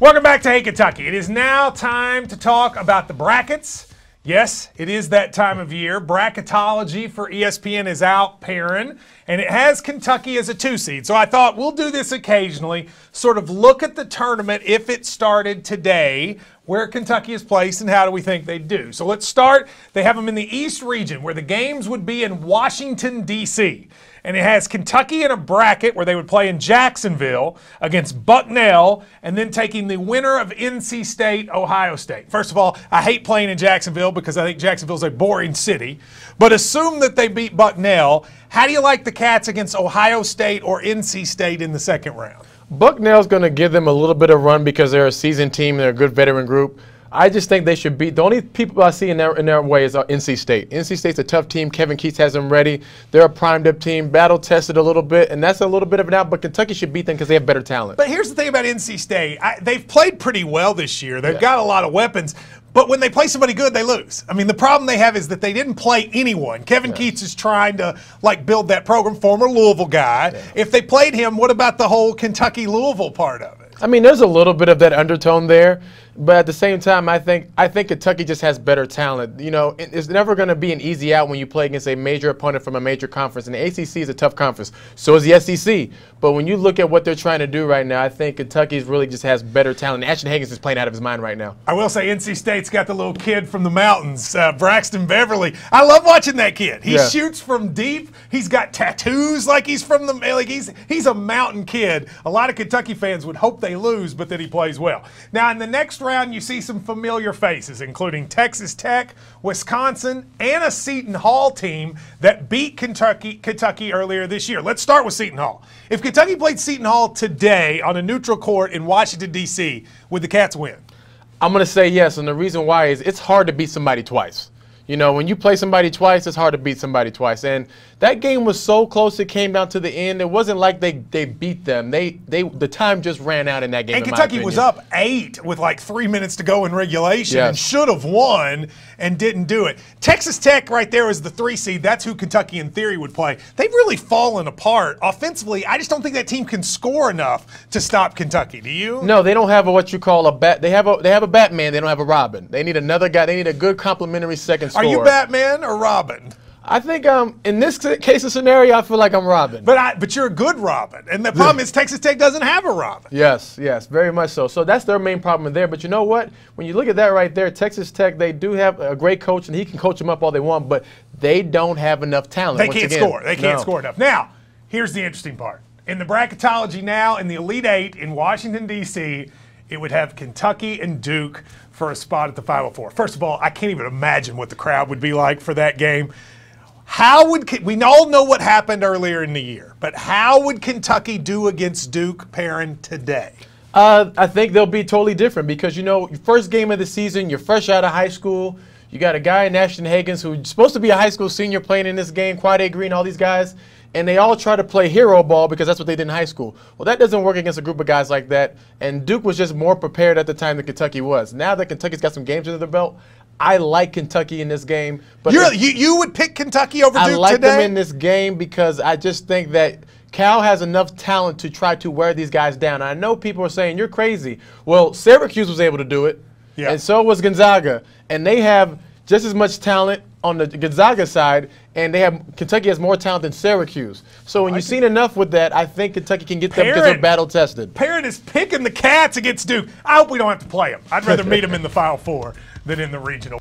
Welcome back to Hey Kentucky. It is now time to talk about the brackets. Yes, it is that time of year. Bracketology for ESPN is out, Perrin, and it has Kentucky as a 2 seed. So I thought we'll do this occasionally, sort of look at the tournament if it started today, where Kentucky is placed and how do we think they'd do. So let's start. They have them in the East region where the games would be in Washington, D.C., and it has Kentucky in a bracket where they would play in Jacksonville against Bucknell and then taking the winner of NC State, Ohio State. First of all, I hate playing in Jacksonville because I think Jacksonville's a boring city. But assume that they beat Bucknell. How do you like the Cats against Ohio State or NC State in the second round? Bucknell's going to give them a little bit of run because they're a seasoned team. They're a good veteran group. I just think they should beat. The only people I see in their way is NC State. NC State's a tough team. Kevin Keats has them ready. They're a primed-up team, battle-tested a little bit, and that's a little bit of an out, but Kentucky should beat them because they have better talent. But here's the thing about NC State. They've played pretty well this year. They've got a lot of weapons, but when they play somebody good, they lose. I mean, the problem they have is that they didn't play anyone. Kevin Keats is trying to, build that program, former Louisville guy. Yeah. If they played him, what about the whole Kentucky-Louisville part of it? I mean, there's a little bit of that undertone there, but at the same time, I think Kentucky just has better talent. You know, it's never going to be an easy out when you play against a major opponent from a major conference, and the ACC is a tough conference. So is the SEC. But when you look at what they're trying to do right now, I think Kentucky really just has better talent. Ashton Higgins is playing out of his mind right now. I will say NC State's got the little kid from the mountains, Braxton Beverly. I love watching that kid. He shoots from deep. He's got tattoos like he's from the he's a mountain kid. A lot of Kentucky fans would hope they lose, but that he plays well. Now in the next round, you see some familiar faces, including Texas Tech, Wisconsin, and a Seton Hall team that beat Kentucky earlier this year. Let's start with Seton Hall. If Kentucky played Seton Hall today on a neutral court in Washington, D.C., would the Cats win? I'm going to say yes, and the reason why is it's hard to beat somebody twice. You know, when you play somebody twice, it's hard to beat somebody twice. And that game was so close, it came down to the end. It wasn't like they beat them. The time just ran out in that game. And Kentucky was up 8 with 3 minutes to go in regulation and should have won and didn't do it. Texas Tech right there is the 3 seed. That's who Kentucky in theory would play. They've really fallen apart offensively. I just don't think that team can score enough to stop Kentucky. Do you? No, they don't have what you call a bat. They have a Batman. They don't have a Robin. They need another guy. They need a good complementary second scorer. Are you Batman or Robin? I think in this case of scenario, I feel like I'm Robin. But you're a good Robin. And the problem is Texas Tech doesn't have a Robin. Yes, very much so. So that's their main problem there. But you know what? When you look at that right there, Texas Tech, they do have a great coach, and he can coach them up all they want, but they don't have enough talent. They can't score. They can't score enough. Now, here's the interesting part. In the bracketology now, in the Elite 8 in Washington, D.C., it would have Kentucky and Duke for a spot at the 504. First of all, I can't even imagine what the crowd would be like for that game. We all know what happened earlier in the year, but how would Kentucky do against Duke, Perrin, today? I think they'll be totally different because, you know, your first game of the season, you're fresh out of high school. You got a guy in Ashton Higgins who's supposed to be a high school senior playing in this game, Quade Green, all these guys. And they all try to play hero ball because that's what they did in high school. Well, that doesn't work against a group of guys like that. And Duke was just more prepared at the time than Kentucky was. Now that Kentucky's got some games under their belt, I like Kentucky in this game. But you would pick Kentucky over Duke today? I like them in this game because I just think that Cal has enough talent to try to wear these guys down. I know people are saying, you're crazy. Well, Syracuse was able to do it, and so was Gonzaga. And they have just as much talent on the Gonzaga side, and Kentucky has more talent than Syracuse. So when you've seen enough with that, I think Kentucky can get them because they're battle-tested. Perrin is picking the Cats against Duke. I hope we don't have to play them. I'd rather meet them in the Final Four than in the regional.